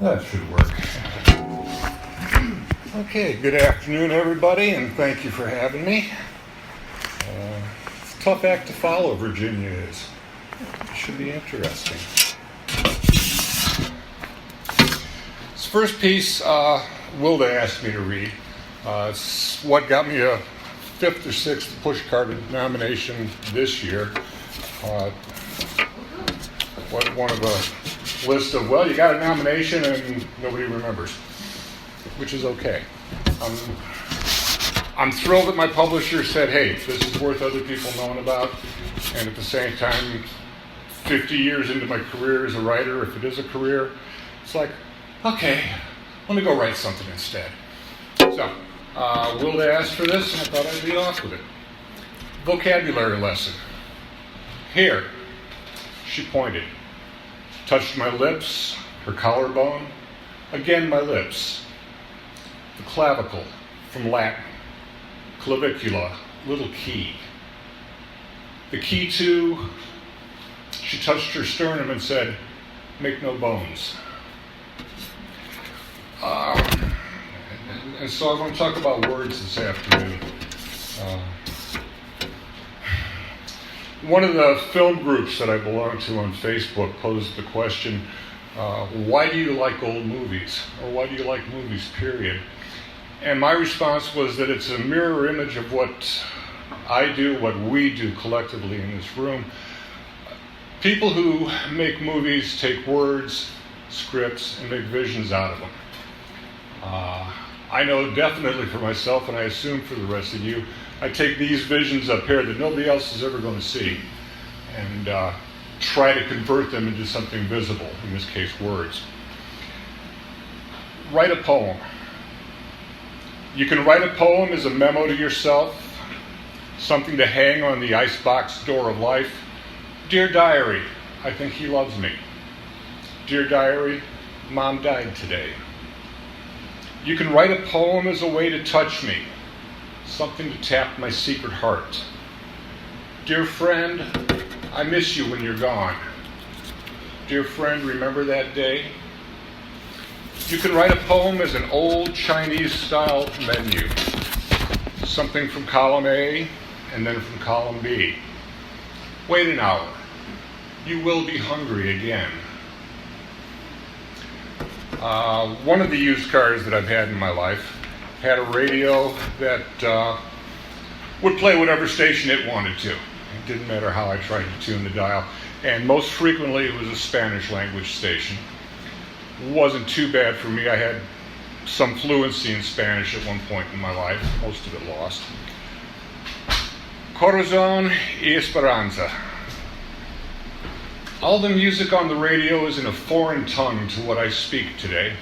That should work. Okay, good afternoon, everybody, and thank you for having me. It's a tough act to follow, Virginia is. It should be interesting. This first piece, Wilda asked me to read. It's what got me a 5th or 6th pushcart nomination this year. One of a list of, well, you got a nomination and nobody remembers, which is okay. I'm thrilled that my publisher said, hey, this is worth other people knowing about, and at the same time, 50 years into my career as a writer, if it is a career, it's like, okay, let me go write something instead. So, Wilda asked for this, and I thought I'd be off with it. Vocabulary lesson. Here, she pointed. Touched my lips, her collarbone, again my lips. The clavicle, from Latin. Clavicula, little key. The key to, she touched her sternum and said, make no bones. And so I'm going to talk about words this afternoon. One of the film groups that I belong to on Facebook posed the question, why do you like old movies? Or why do you like movies, period? And my response was that it's a mirror image of what I do, what we do collectively in this room. People who make movies take words, scripts, and make visions out of them. I know definitely for myself, and I assume for the rest of you, I take these visions up here that nobody else is ever going to see and try to convert them into something visible, in this case, words. Write a poem. You can write a poem as a memo to yourself, something to hang on the icebox door of life. Dear Diary, I think he loves me. Dear Diary, Mom died today. You can write a poem as a way to touch me, something to tap my secret heart. Dear friend, I miss you when you're gone. Dear friend, remember that day? You can write a poem as an old Chinese-style menu, something from column A and then from column B. Wait an hour. You will be hungry again. One of the used cars that I've had in my life had a radio that would play whatever station it wanted to. It didn't matter how I tried to tune the dial. And most frequently it was a Spanish language station. It wasn't too bad for me. I had some fluency in Spanish at one point in my life, most of it lost. Corazon y Esperanza. All the music on the radio is in a foreign tongue to what I speak today.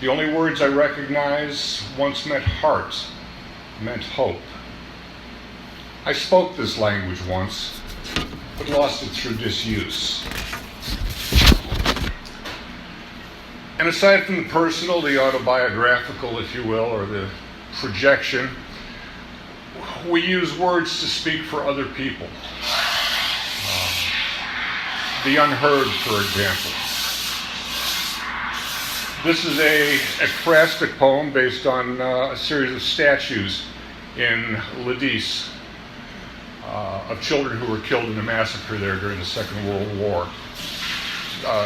The only words I recognize once meant heart, meant hope. I spoke this language once, but lost it through disuse. And aside from the personal, the autobiographical, if you will, or the projection, we use words to speak for other people. The unheard, for example. This is a ekphrastic poem based on a series of statues in Lilith of children who were killed in a massacre there during the Second World War.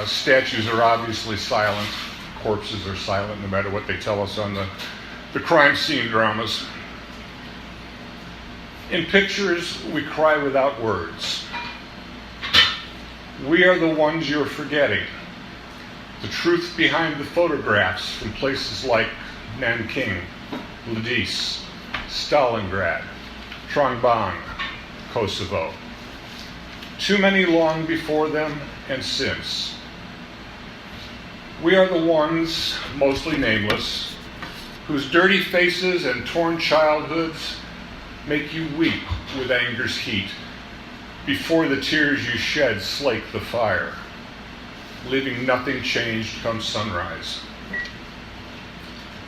Statues are obviously silent. Corpses are silent no matter what they tell us on the crime scene dramas. In pictures, we cry without words. We are the ones you're forgetting. The truth behind the photographs from places like Nanking, Ladice, Stalingrad, Trangbang, Kosovo. Too many long before them and since. We are the ones, mostly nameless, whose dirty faces and torn childhoods make you weep with anger's heat before the tears you shed slake the fire, leaving nothing changed come sunrise.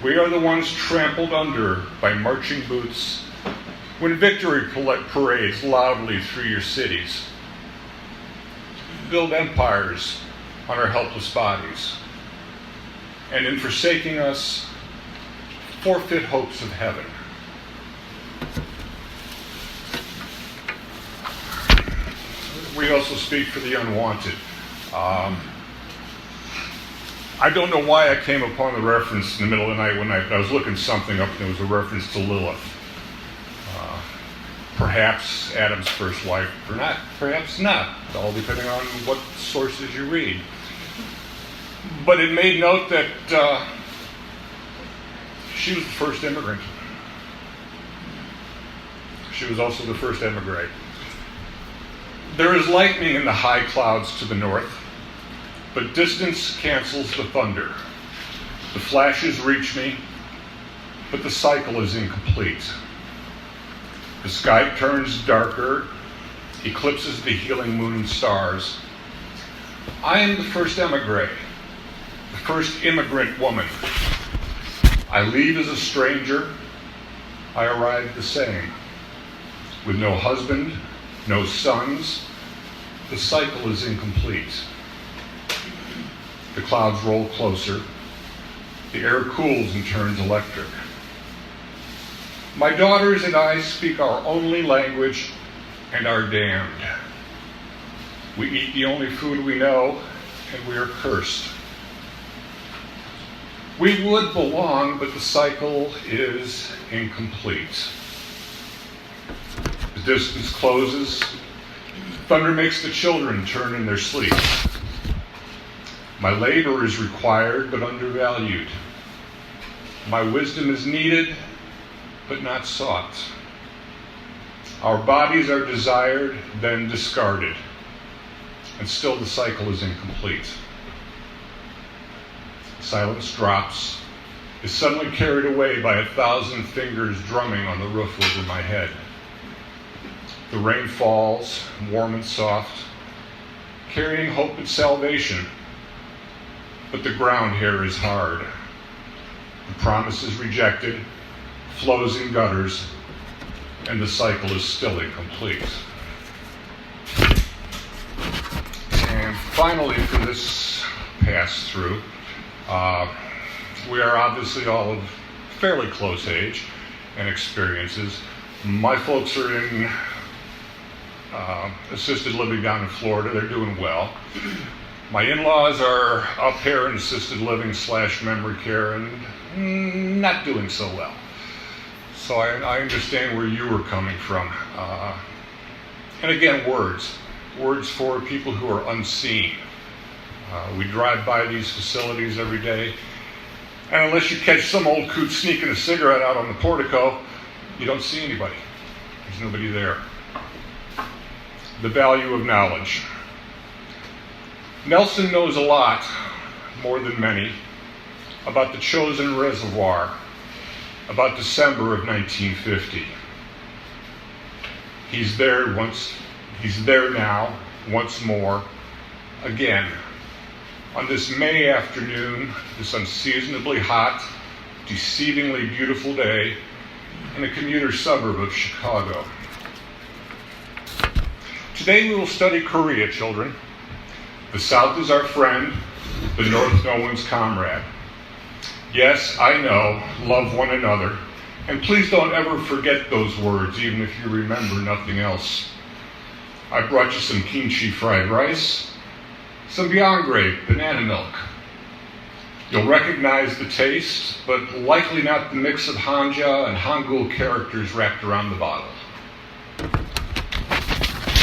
We are the ones trampled under by marching boots when victory parades loudly through your cities. Build empires on our helpless bodies, and in forsaking us, forfeit hopes of heaven. We also speak for the unwanted. I don't know why I came upon the reference in the middle of the night when I was looking something up, and there was a reference to Lilith. Perhaps Adam's first wife, or not, perhaps not, all depending on what sources you read. But it made note that she was the first immigrant. She was also the first emigre. There is lightning in the high clouds to the north, but distance cancels the thunder. The flashes reach me, but the cycle is incomplete. The sky turns darker, eclipses the healing moon and stars. I am the first emigre, the first immigrant woman. I leave as a stranger, I arrive the same. With no husband, no sons, the cycle is incomplete. The clouds roll closer, the air cools and turns electric. My daughters and I speak our only language and are damned. We eat the only food we know, and we are cursed. We would belong, but the cycle is incomplete. The distance closes. Thunder makes the children turn in their sleep. My labor is required, but undervalued. My wisdom is needed, but not sought. Our bodies are desired, then discarded, and still the cycle is incomplete. Silence drops, is suddenly carried away by 1,000 fingers drumming on the roof over my head. The rain falls, warm and soft, carrying hope and salvation, but the ground here is hard. The promise is rejected, flows in gutters, and the cycle is still incomplete. And finally, for this pass-through, we are obviously all of fairly close age and experiences. My folks are in assisted living down in Florida. They're doing well. My in-laws are up here in assisted living / memory care and not doing so well. So I understand where you were coming from. And again, words for people who are unseen. We drive by these facilities every day, and unless you catch some old coot sneaking a cigarette out on the portico, you don't see anybody. There's nobody there. The value of knowledge. Nelson knows a lot, more than many, about the chosen reservoir, about December of 1950. He's there now, once more, again, on this May afternoon, this unseasonably hot, deceivingly beautiful day in a commuter suburb of Chicago. Today we will study Korea, children. The South is our friend, the North no one's comrade. Yes, I know, love one another, and please don't ever forget those words, even if you remember nothing else. I brought you some kimchi fried rice, some Beyond banana milk. You'll recognize the taste, but likely not the mix of Hanja and Hangul characters wrapped around the bottle.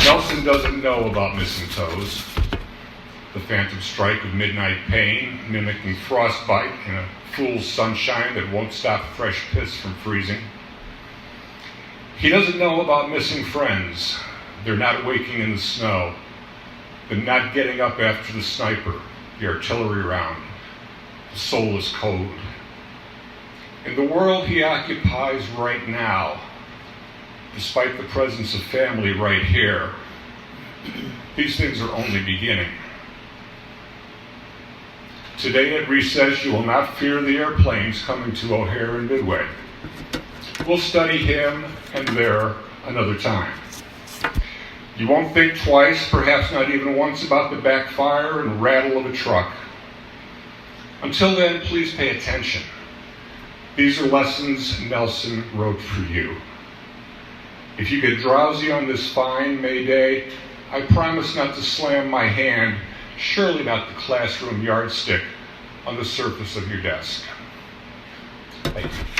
Nelson doesn't know about missing toes, the phantom strike of midnight pain, mimicking frostbite in a fool's sunshine that won't stop fresh piss from freezing. He doesn't know about missing friends, they're not waking in the snow, the not getting up after the sniper, the artillery round, the soulless code. In the world he occupies right now, despite the presence of family right here, these things are only beginning. Today at recess, you will not fear the airplanes coming to O'Hare and Midway. We'll study him and there another time. You won't think twice, perhaps not even once, about the backfire and rattle of a truck. Until then, please pay attention. These are lessons Nelson wrote for you. If you get drowsy on this fine May day, I promise not to slam my hand, surely not the classroom yardstick, on the surface of your desk. Thank you.